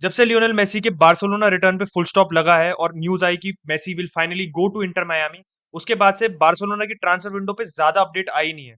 जब से Lionel Messi के बार्सिलोना रिटर्न पे फुल स्टॉप लगा है और न्यूज आई कि Messi will finally go to Inter Miami, उसके बाद से बार्सिलोना की ट्रांसफर विंडो पे ज्यादा अपडेट आई नहीं है।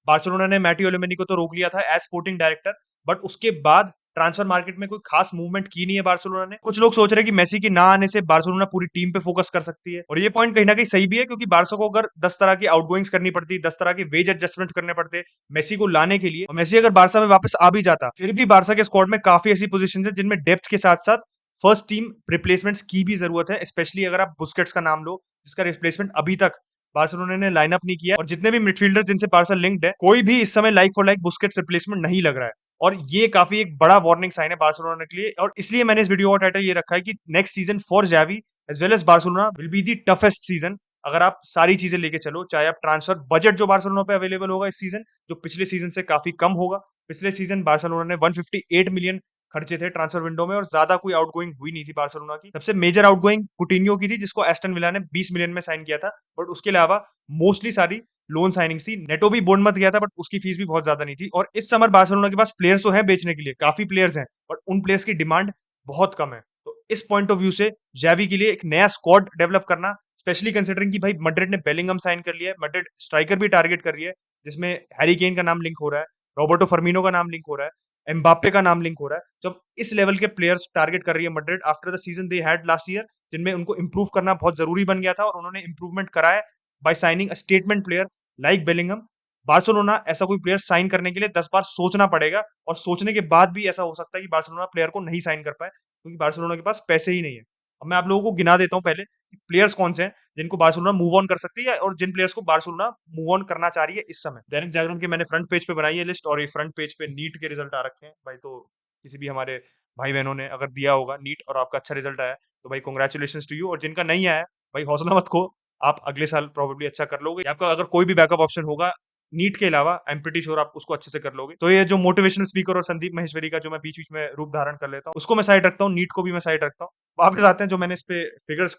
बार्सिलोना ने मैटियो एलुमिनी को तो रोक लिया था एज स्पोर्टिंग डायरेक्टर, बट उसके बाद ट्रांसफर मार्केट में कोई खास मूवमेंट की नहीं है बार्सिलोना ने। कुछ लोग सोच रहे हैं कि मेसी की ना आने से बार्सिलोना पूरी टीम पे फोकस कर सकती है, और ये पॉइंट कहीं ना कहीं सही भी है, क्योंकि बार्सा को अगर 10 तरह की आउटगोइंग्स करनी पड़ती, 10 तरह के वेज एडजस्टमेंट करने पड़ते मेसी को लाने के लिए, और मेसी अगर बार्सा में वापस आ भी जाता, फिर भी बार्सा के स्क्वाड में काफी ऐसी पोजीशन है जिनमें डेप्थ के साथ साथ फर्स्ट टीम रिप्लेसमेंट्स की भी जरूरत है। स्पेशली अगर आप बुस्केट्स का नाम लो, जिसका रिप्लेसमेंट अभी तक बार्सिलोना ने लाइनअप नहीं किया, और जितने भी मिडफील्डर्स जिनसे बार्सा लिंक्ड है, कोई भी इस समय like for like Busquets replacement नहीं लग रहा है। और ये काफी एक बड़ा वार्निंग साइन है बार्सिलोना के लिए, और इसलिए मैंने इस वीडियो का टाइटल ये रखा है कि next season for Xavi as well as Barcelona will be the toughest season. अगर आप सारी चीजें लेके चलो, चाहे आप ट्रांसफर बजट जो बार्सिलोना पे अवेलेबल होगा इस सीजन, जो पिछले सीजन से काफी कम होगा। पिछले सीजन बार्सिलोना ने 158 मिलियन खर्चे थे ट्रांसफर विंडो में, और ज्यादा कोई आउटगोइंग हुई नहीं थी बार्सिलोना की। सबसे मेजर आउटगोइंग कुटिन्यो की थी, जिसको एस्टन विला ने 20 मिलियन में साइन किया था, बट उसके अलावा मोस्टली सारी लोन साइनिंग्स थी। नेटो भी बोर्नमथ गया था, बट उसकी फीस भी बहुत ज्यादा नहीं थी। और इस समर बार्सिलोना के पास प्लेयर्स तो हैं बेचने के लिए, काफी प्लेयर्स हैं, बट उन प्लेयर्स की डिमांड बहुत कम है। तो इस पॉइंट ऑफ व्यू से जावी के लिए एक नया स्क्वाड डेवलप करना, स्पेशली कंसिडरिंग कि भाई मैड्रिड ने बेलिंगम साइन कर लिया है, मैड्रिड स्ट्राइकर भी टारगेट कर रही है, जिसमें हैरी केन का नाम लिंक हो रहा है, रॉबर्टो फर्मिनो का नाम लिंक हो रहा है, एम्बाप्पे का नाम लिंक हो रहा है। जब इस लेवल के प्लेयर्स टारगेट कर रही है Madrid after the season they had last year, जिनमें उनको इंप्रूव करना बहुत जरूरी बन गया था, और उन्होंने इंप्रूवमेंट करा है by signing a statement player like Bellingham. Barcelona ऐसा कोई प्लेयर साइन करने के लिए 10 बार सोचना पड़ेगा, और सोचने के बाद भी ऐसा हो सकता है कि बार्सिलोना प्लेयर को नहीं साइन कर पाए, क्योंकि बार्सिलोना के पास पैसे ही नहीं है। अब मैं आप लोगों को गिना देता हूँ पहले प्लेयर्स कौन से हैं जिनको बार्सिलोना मूव ऑन कर सकती है, और जिन प्लेयर्स को बार्सिलोना मूव ऑन करना चाह रही है इस समय। दैनिक जागरण के मैंने फ्रंट पेज पे बनाई है लिस्ट, और ये फ्रंट पेज पे नीट के रिजल्ट आ रखे हैं भाई। तो किसी भी हमारे भाई बहनों ने अगर दिया होगा नीट और आपका अच्छा रिजल्ट आया, तो भाई कॉन्ग्रेचुलेशन टू यू। और जिनका नहीं आया, भाई हौसला मत खो, आप अगले साल प्रोबेबली अच्छा कर लोगे। आपका अगर कोई भी बैकअप ऑप्शन होगा नीट के अलावा, आई एम प्रीटी श्योर आप उसको अच्छे से कर लोगे। तो ये जो मोटिवेशनल स्पीकर और संदीप महेश्वरी का जो मैं बीच बीच में रूप धारण कर लेता हूँ, उसको मैं साइड रखता हूँ, नीट को भी मैं साइड रखता हूँ। वापस आते हैं जो मैंने इस पे फिगर्स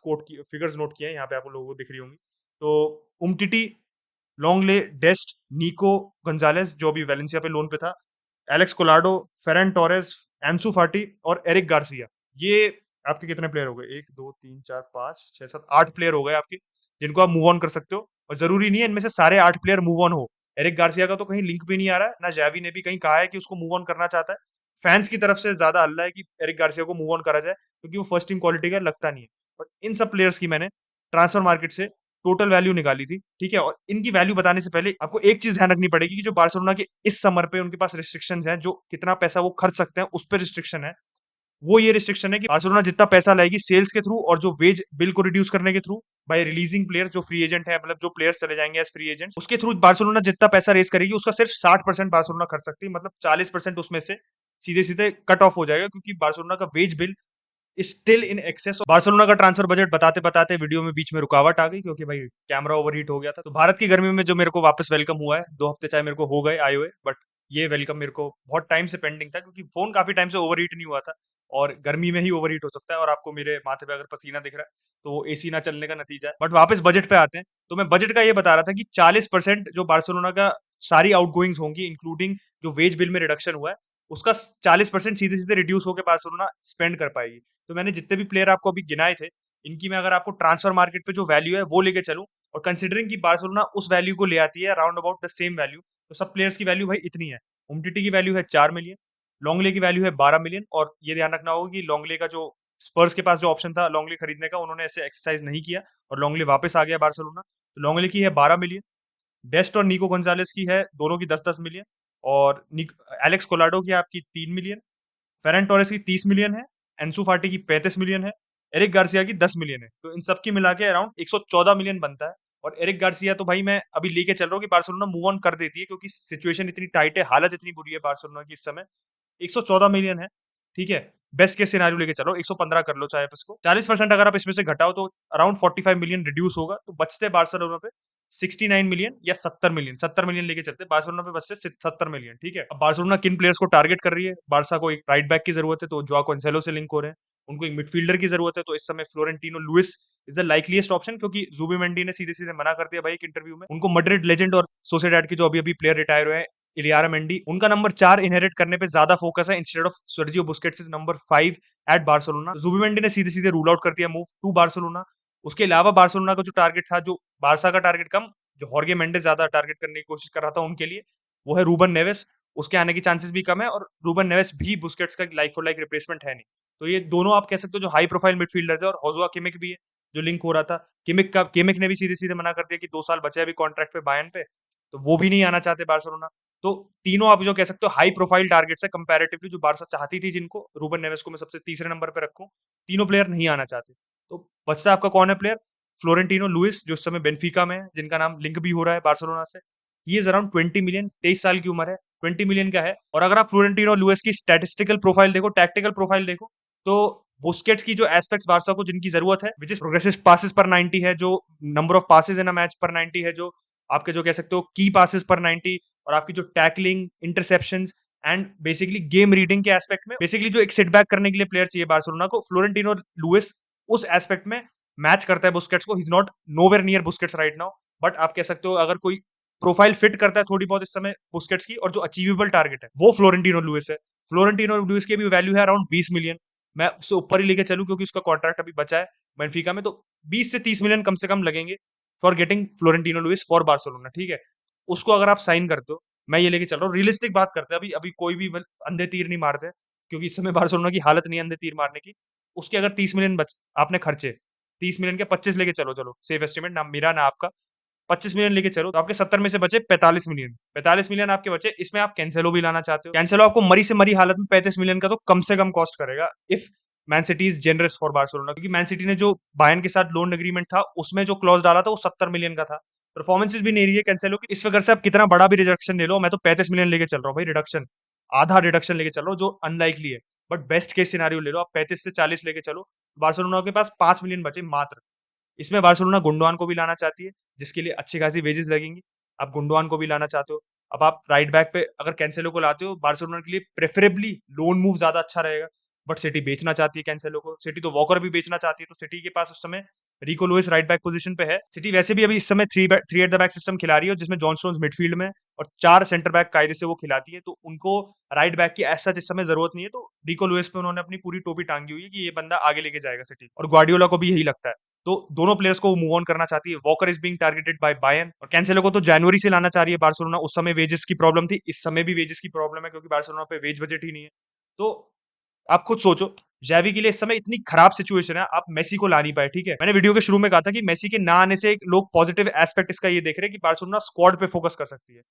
नोट किए हैं, यहाँ पे आप लोगों को दिख रही होंगी। तो उमटीटी, लॉन्गले, डेस्ट, निको गोंजालेस जो अभी वेलेंसिया पे लोन पे था, एलेक्स कोलाडो, फेरन टोरेस, एंसू फाटी और एरिक गार्सिया। ये आपके कितने प्लेयर हो गए? 1 2 3 4 5 6 7 8 प्लेयर हो गए आपके, जिनको आप मूव ऑन कर सकते हो। और जरूरी नहीं है इनमें से सारे 8 प्लेयर मूव ऑन हो। एरिक गार्सिया का तो कहीं लिंक भी नहीं आ रहा है, ना जावी ने भी कहीं कहा है कि उसको मूव ऑन करना चाहता है। फैंस की तरफ से ज्यादा हल्ला है कि एरिक गार्सिया को मूव ऑन करा जाए, क्योंकि वो फर्स्ट टीम क्वालिटी का लगता नहीं है। बट इन सब प्लेयर्स की मैंने ट्रांसफर मार्केट से टोटल वैल्यू निकाली थी, ठीक है। और इनकी वैल्यू बताने से पहले आपको एक चीज ध्यान रखनी पड़ेगी कि जो बार्सिलोना के इस समर पे उनके पास रिस्ट्रिक्शंस हैं, जो कितना पैसा वो खर्च सकते हैं उस पर रिस्ट्रिक्शन है। वो ये रिस्ट्रिक्शन है कि बार्सिलोना जितना पैसा लाएगी सेल्स के थ्रू और जो वेज बिल को रिड्यूस करने के थ्रू, बाय रिलीजिंग प्लेयर जो फ्री एजेंट है, मतलब जो प्लेयर्स चले जाएंगे एज फ्री एजेंट, उसके थ्रू बार्सिलोना जितना पैसा रेस करेगी उसका सिर्फ 60% बार्सिलोना खर्च सकती है। मतलब 40% उसमें से सीधे सीधे कट ऑफ हो जाएगा, क्योंकि बार्सिलोना का wage bill still in excess. Barcelona का ट्रांसफर बजट बताते बताते वीडियो में बीच में रुकावट आ गई, क्योंकि भाई कैमरा ओवरहीट हो गया था। तो भारत की गर्मी में जो मेरे को वापस वेलकम हुआ है, 2 हफ्ते चाहे मेरे को हो गए आए हुए, बट ये वेलकम मेरे को बहुत टाइम से पेंडिंग था, क्योंकि फोन काफी टाइम से ओवरहीट नहीं हुआ था, और गर्मी में ही ओवरहीट हो सकता है। और आपको मेरे माथे पे अगर पसीना दिख रहा है, तो वो एसी ना चलने का नतीजा है। बट वापस बजट पे आते हैं, तो मैं बजट का ये बता रहा था कि 40% जो बार्सिलोना का सारी आउटगोइंग्स होंगी, इंक्लूडिंग जो वेज बिल में रिडक्शन हुआ है, उसका 40% सीधे सीधे रिड्यूस होकर बार्सिलोना स्पेंड कर पाएगी। तो मैंने जितने भी प्लेयर आपको अभी गिनाए थे, इनकी मैं अगर आपको ट्रांसफर मार्केट पे जो वैल्यू है वो लेके चलूं, और कंसिडरिंग कि बार्सिलोना उस वैल्यू को ले आती है around about the same value, तो सब प्लेयर्स की वैल्यू भाई इतनी है। उमटीटी की वैल्यू है 4 मिलियन, लॉन्गले की वैल्यू है 12 मिलियन। और ये ध्यान रखना होगा कि लॉन्गले का जो स्पर्स के पास जो ऑप्शन था लॉन्गले खरीदने का, उन्होंने ऐसे एक्सरसाइज नहीं किया, और लॉन्गले वापस आ गया बार्सिलोना। तो लॉन्गले की है 12 मिलियन, डेस्ट और निको गोंजालेस की है दोनों की 10-10 मिलियन, और एलेक्स कोलाडो की आपकी 3 मिलियन, फेरन टोरेस की 30 मिलियन है, एंसू फाटी की 35 मिलियन है, एरिक गार्सिया की 10 मिलियन है। तो इन सब की मिला के अराउंड 114 मिलियन बनता है। और एरिक गार्सिया तो भाई मैं अभी लेके चल रहा हूँ कि बार्सिलोना मूव ऑन कर देती है, क्योंकि सिचुएशन इतनी टाइट है, हालत इतनी बुरी है बार्सिलोना की इस समय। 114 मिलियन है, ठीक है। बेस्ट केस सिनारियो लेके चलो, 115 कर लो चाहे आप इसको। 40% अगर आप इसमें से घटाओ तो अराउंड 45 मिलियन रिड्यूस होगा, तो बचते बार्सिलोना पे 69 मिलियन या 70 मिलियन। 70 मिलियन लेके चलते बार्सिलोना पे, बचते 70 मिलियन, ठीक है। अब बार्सिलोना किन प्लेयर्स को टारगेट कर रही है? बार्सा को एक राइट बैक की जरूरत है, तो जोआ कैंसेलो से लिंक हो रहे हैं। उनको एक मिडफील्डर की जरूरत है, तो इस समय Florentino Luis is the likeliest option, क्योंकि जुबिमेंडी ने सीधे सीधे मना कर दिया भाई एक इंटरव्यू में। उनको मैड्रिड लेजेंड और सोसिएडाड के जो अभी अभी प्लेयर रिटायर हुए हैं, इलियारा मेंडी, उनका नंबर 4 इनहेरिट करने पे ज्यादा फोकस है instead of Sergio Busquets is number 5 at Barcelona. Zubimendi ने सीधे-सीधे रूल आउट कर दिया मूव टू बार्सिलोना। उसके अलावा बार्सिलोना का जो टारगेट था, जो बारसा का टारगेट कम, जो हॉर्गे मेंडेस ज्यादा टारगेट करने की कोशिश कर रहा था उनके लिए, वो है रूबन नेवेस। उसके आने की चांसेस भी कम है और रूबन नेवेस भी बुस्केट्स का लाइक फॉर लाइक रिप्लेसमेंट है नहीं। तो ये दोनों आप कह सकते हो जो हाई प्रोफाइल मिडफील्डर्स है, और होजुआ किमिक भी है जो लिंक हो रहा था। किमिक ने भी सीधे-सीधे मना कर दिया कि 2 साल बचे अभी कॉन्ट्रैक्ट पे बायर्न पे, तो वो भी नहीं आना चाहते बार्सिलोना। तो तीनों आप जो कह सकते हो हाई प्रोफाइल टारगेट्स है कंपैरेटिवली, जो बारसा चाहती थी जिनको, रूबन नेवेस को मैं सबसे तीसरे नंबर पे रखूं, तीनों प्लेयर नहीं आना चाहते। तो बचता आपका कौन है प्लेयर? फ्लोरेंटिनो लुइस, जो इस समय बेनफिका में है, जिनका नाम लिंक भी हो रहा है बार्सिलोना से। ही इज अराउंड 20 मिलियन, 23 साल की उम्र है, 20 मिलियन का है। और अगर आप फ्लोरेंटिनो लुइस की स्टैटिस्टिकल प्रोफाइल देखो, टैक्टिकल प्रोफाइल देखो, तो बुस्केट्स की जो एस्पेक्ट्स बारसा को जिनकी जरूरत है, विच इज प्रोग्रेसिव पासेस पर 90 है, जो number of passes in a match पर 90 है, जो आपके जो कह सकते हो की पासेस पर 90, और आपकी जो tackling, interceptions and basically game reading के एस्पेक्ट में, बेसिकली जो एक सेट बैक करने के लिए प्लेयर चाहिए बार्सिलोना को, फ्लोरेंटिनो लुइस उस एस्पेक्ट में मैच करता है बुस्केट्स को। He is not nowhere near Busquets right now, but आप कह सकते हो अगर कोई प्रोफाइल फिट करता है थोड़ी बहुत इस समय बुस्केट्स की, और जो अचीवेबल टारगेट है, वो फ्लोरेंटिनो लुइस है। फ्लोरेंटिनो लुइस की भी वैल्यू है अराउंड 20 मिलियन। मैं उससे ऊपर ही लेके चलूं क्योंकि उसका कॉन्ट्रैक्ट अभी बचा है बेनफिका में, तो 20 से 30 मिलियन कम से कम लगेंगे for getting Florentino Luis for Barcelona, ठीक है। उसको अगर आप साइन करते हो, मैं ये लेके चल रहा हूँ, रियलिस्टिक बात करते हैं, अभी अभी कोई भी अंधे तीर नहीं मारते, क्योंकि इस समय बार्सिलोना की हालत नहीं है अंधे तीर मारने की। उसके अगर 30 मिलियन बच आपने खर्चे, 30 मिलियन के 25 लेके चलो, चलो सेफ एस्टिमेट, ना मेरा ना आपका, 25 मिलियन लेके चलो, तो आपके 70 में से बचे 45 मिलियन। 45 मिलियन आपके बचे, इसमें आप कैंसेलो भी लाना चाहते हो। कैंसेलो आपको मरी से मरी हालत में 35 मिलियन का तो कम से कम कॉस्ट करेगा, if man city is generous for Barcelona, क्योंकि मैन सिटी ने जो बायर्न के साथ लोन एग्रीमेंट था उसमें जो क्लॉज डाला था वो 70 मिलियन का था। परफॉर्मेंसेज भी नहीं रही है कैंसेलो की, इस वजह से आप कितना बड़ा भी रिडक्शन ले लो, मैं तो 35 मिलियन लेके चल रहा हूँ भाई, रिडक्शन, आधा रिडक्शन लेके चल रहा हूँ, जो अनलाइकली है। बट बेस्ट केस सिनारियो ले लो आप, 35 से 40 लेके चलो, बार्सिलोना के पास 5 मिलियन बचे मात्र। इसमें बार्सिलोना गुंडोआन को भी लाना चाहती है, जिसके लिए अच्छी खासी वेजेस लगेंगी। आप गुंडोआन को भी लाना चाहते हो। अब आप राइट बैक पे अगर कैंसेलो को लाते हो, बार्सिलोना के लिए प्रेफरेबली लोन मूव ज्यादा अच्छा रहेगा। बट सिटी बेचना चाहती है कैंसेलो को, सिटी तो वॉकर भी बेचना चाहती है, तो सिटी के पास उस समय रिको लुइस राइट बैक पोजीशन पे है। सिटी वैसे भी अभी इस समय three at the back system खिला रही है, जिसमें जॉन स्टोन्स मिडफील्ड में और 4 सेंटर बैक कायदे से वो खिलाती है, तो उनको राइट बैक की ऐसा इस समय जरूरत नहीं है। तो रिको लुइस पे उन्होंने अपनी पूरी टोपी टांगी हुई है कि ये बंदा आगे लेके जाएगा सिटी, और ग्वार्डियोला को भी यही लगता है। तो दोनों प्लेयर्स को मूव ऑन करना चाहती है। Walker is being targeted by Bayern, और कैंसेलो को तो जनवरी से लाना चाह रही है बार्सिलोना। उस समय वेजेस की प्रॉब्लम थी, इस समय भी वेजेस की प्रॉब्लम है, क्योंकि बार्सिलोना पे वेज बजट ही नहीं है। तो आप खुद सोचो, जैवी के लिए इस समय इतनी खराब सिचुएशन है, आप मेसी को ला नहीं पाए, ठीक है। मैंने वीडियो के शुरू में कहा था कि मेसी के ना आने से लोग पॉजिटिव एस्पेक्ट इसका ये देख रहे हैं कि बार्सिलोना स्क्वाड पे फोकस कर सकती है।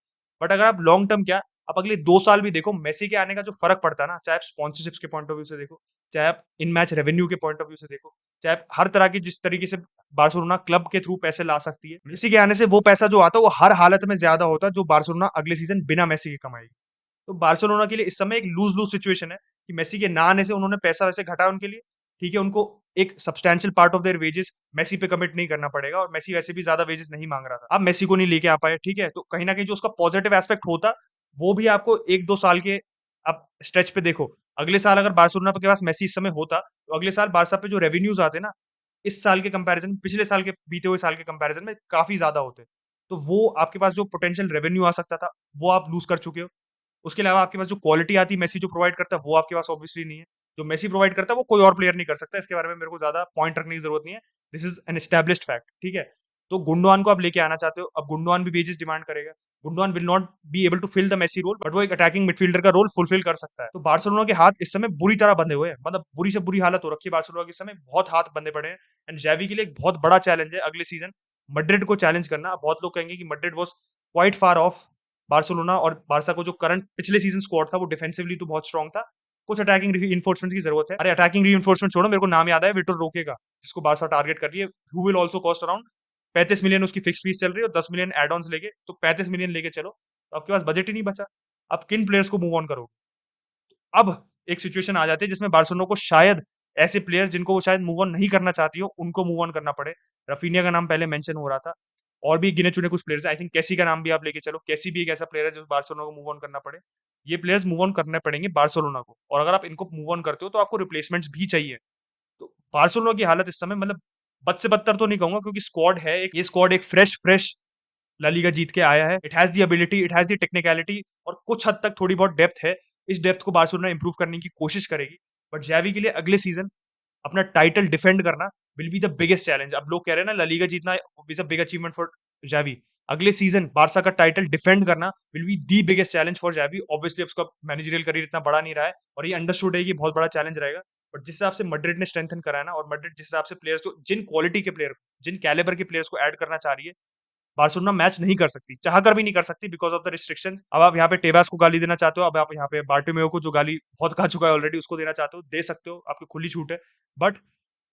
बट अगर आप लॉन्ग टर्म, क्या आप अगले 2 साल भी देखो, मेसी के आने का जो फर्क पड़ता है ना, चाहे आप स्पॉन्सरशिप्स के पॉइंट ऑफ व्यू से देखो, चाहे आप इन मैच रेवेन्यू के पॉइंट ऑफ व्यू से देखो, चाहे आप हर तरह की जिस तरीके से बार्सिलोना क्लब के थ्रू पैसे ला सकती है, मेसी के आने से वो पैसा जो आता है वो हर हालत में ज्यादा होता है, जो बार्सिलोना अगले सीजन बिना मेसी के कमाएगी। तो बार्सिलोना के लिए इस समय एक लूज लूज सिचुएशन है कि मेसी के ना आने से उन्होंने पैसा वैसे घटाया उनके लिए, ठीक है, उनको एक substantial part of their wages Messi पे कमिट नहीं करना पड़ेगा, और मेसी वैसे भी ज्यादा वेजेस नहीं मांग रहा था। अब मेसी को नहीं लेके आ पाए, ठीक है, तो कहीं ना कहीं जो उसका पॉजिटिव एस्पेक्ट होता, वो भी आपको 1-2 साल के आप स्ट्रेच पे देखो। अगले साल अगर बार्सिलोना के पास मेसी इस समय होता, तो अगले साल बारसा पे जो रेवेन्यूज आते ना, इस साल के कंपैरिजन, पिछले साल के बीते हुए साल के कंपैरिजन में काफी ज्यादा होते। तो वो आपके पास जो पोटेंशियल रेवेन्यू आ सकता था, वो आप लूज कर चुके हो। उसके अलावा आपके पास जो क्वालिटी आती है मेसी जो प्रोवाइड करता है, वो आपके पास ऑब्वियसली नहीं है। जो मेसी प्रोवाइड करता है वो कोई और प्लेयर नहीं कर सकता, इसके बारे में मेरे को ज्यादा पॉइंट रखने की जरूरत नहीं है। This is an established fact, ठीक है। तो गुंडोआन को आप लेके आना चाहते हो, अब गुंडोआन भी वेजेस डिमांड करेगा। Gundogan will not be able to fill the Messi role, but वो एक अटैकिंग मिडफील्डर का रोल फुलफिल कर सकता है। तो बार्सिलोना के हाथ इस समय बुरी तरह बंधे हुए हैं, मतलब बुरी से बुरी हालत हो रखी है बार्सिलोना के, इस समय बहुत हाथ बंधे पड़े हैं। एंड जेवी के लिए एक बहुत बड़ा चैलेंज है अगले सीजन मड्रिड को चैलेंज करना। बहुत लोग कहेंगे कि Madrid was quite far of Barcelona, और बारसा को जो करंट पिछले सीजन स्क्वाड था वो डिफेंसिवली तो बहुत स्ट्रॉन्ग था, कुछ अटैकिंग रीइंफोर्समेंट की जरूरत है। अरे अटैकिंग रीइंफोर्समेंट छोड़ो, मेरे को नाम याद है, विक्टर रोके का, जिसको बारसा टारगेट कर रही है, who will also cost around 35 million उसकी फिक्स फीस चल रही है, और 10 मिलियन एड ऑन्स लेके, तो 35 मिलियन लेके चलो, तो आपके पास बजट ही नहीं बचा। अब किन प्लेयर्स को मूव ऑन करोगे? अब एक सिचुएशन आ जाती है जिसमें बार्सिलोना को शायद ऐसे प्लेयर्स जिनको वो शायद मूव ऑन नहीं करना चाहती हो, उनको मूव ऑन करना पड़े। रफीनिया का नाम पहले मेंशन हो रहा था, और भी गिने चुने कुछ प्लेयर्स, आई थिंक कैसी का नाम भी आप लेके चलो, कैसी भी एक ऐसा प्लेयर है जो बार्सिलोना को मूव ऑन करना पड़े। ये प्लेयर्स मूव ऑन करने पड़ेंगे बार्सिलोना को, और अगर आप इनको मूव ऑन करते हो तो आपको रिप्लेसमेंट्स भी चाहिए। तो बार्सिलोना की हालत इस समय, मतलब बद से बदतर तो नहीं कहूंगा, क्योंकि स्क्वाड है एक, ये स्क्वाड एक फ्रेश फ्रेश ला लीगा जीत के आया है। It has the ability, it has the technicality और कुछ हद तक थोड़ी बहुत डेप्थ है। इस डेप्थ को बार्सिलोना इंप्रूव करने की कोशिश करेगी। बट ज़ावी के लिए अगले सीज़न अपना टाइटल डिफेंड करना will be the biggest challenge. अब लोग कह रहे हैं ना ला लीगा जीतना is a big achievement for Xavi. अगले सीज़न बार्सा का टाइटल डिफेंड करना will be the biggest challenge for Xavi. Obviously उसका मैनेजरियल करियर इतना बड़ा नहीं रहा है और ये अंडरस्टूड है कि बहुत बड़ा चैलेंज रहेगा। बट जिस हिसाब से मैड्रिड ने स्ट्रेंथन करा है ना, और मैड्रिड जिस हिसाब से प्लेयर्स को, जिन क्वालिटी के प्लेयर, जिन कैलिबर के प्लेयर्स को ऐड करना चाह रही है, बार्सिलोना मैच नहीं कर सकती, चाहकर भी नहीं कर सकती बिकॉज़ ऑफ द रिस्ट्रिक्शंस। अब आप यहाँ पे टेबास को गाली देना चाहते हो, अब आप यहाँ पे बार्टोमेओ को जो गाली बहुत खा चुका है ऑलरेडी, उसको देना चाहते हो, दे सकते हो, आपकी खुली छूट है। बट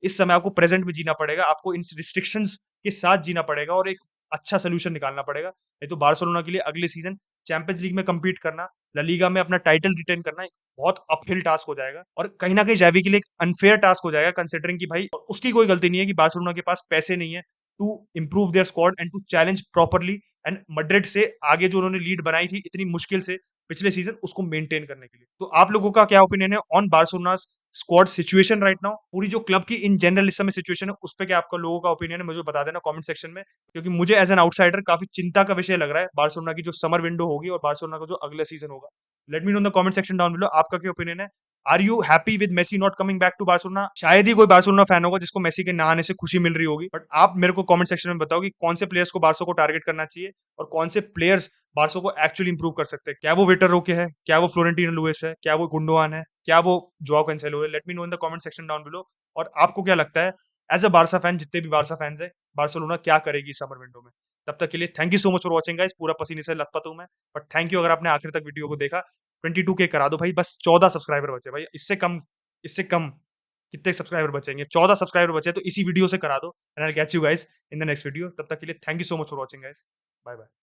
इस समय आपको प्रेजेंट में जीना पड़ेगा, आपको इन रिस्ट्रिक्शंस के साथ जीना पड़ेगा और एक अच्छा सोल्यूशन निकालना पड़ेगा। नहीं तो बार्सिलोना के लिए अगले सीजन चैंपियंस लीग में कम्पीट करना, ला लीगा में अपना टाइटल रिटेन करना एक बहुत अपहिल टास्क हो जाएगा और कहीं न कहीं ज़ावी के लिए एक अनफेयर टास्क हो जाएगा, कंसिडरिंग कि भाई उसकी कोई गलती नहीं है कि बार्सिलोना के पास पैसे नहीं है to improve their squad and to challenge properly. And Madrid से आगे जो उन्होंने लीड बनाई थी इतनी मुश्किल से पिछले सीजन, उसको मेंटेन करने के लिए। तो आप लोगों का क्या ओपिनियन है on Barcelona's squad situation right now? पूरी जो क्लब की इन जनरल इस समय सिचुएशन है, उस पे क्या आपका लोगों का ओपिनियन है, मुझे बता देना कमेंट सेक्शन में। क्योंकि मुझे एज़ एन आउटसाइडर काफ़ी चिंता का विषय लग रहा है बार्सिलोना की जो समर विंडो होगी और बार्सिलोना का जो अगला सीजन होगा। Let me know in the comment section down below, आपका क्या ओपिनियन है? Are you happy with Messi not coming back to Barcelona? शायद ही कोई बार्सिलोना फैन होगा जिसको मेसी के ना आने से खुशी मिल रही होगी। बट आप मेरे को कमेंट सेक्शन में बताओ कि कौन से प्लेयर्स को बार्सा को टारगेट करना चाहिए और कौन से प्लेयर्स बार्सा को एक्चुअली इंप्रूव कर सकते हैं। क्या वो विटर रोके है? क्या वो फ्लोरेंटिनो लुइस है? क्या वो गुंडोआन है? क्या वो जोआओ कैंसेलो है? Late me know in the comment section down below. और आपको क्या लगता है एज अ बार्सा फैन, जितने भी बार्सा फैंस है, बार्सिलोना क्या करेगी समर विंडो में? तब तक के लिए thank you so much for watching guys. पूरा पसीने से लथपथ हूँ मैं, बट थैंक यू अगर आपने आखिर तक वीडियो को देखा। 22K करा दो भाई, बस 14 सब्सक्राइबर बचे भाई, इससे कम कितने सब्सक्राइबर बचेंगे? 14 सब्सक्राइबर बचे तो इसी वीडियो से करा दो and I will catch you guys in the next video. तब तक के लिए thank you so much for watching guys. Bye bye.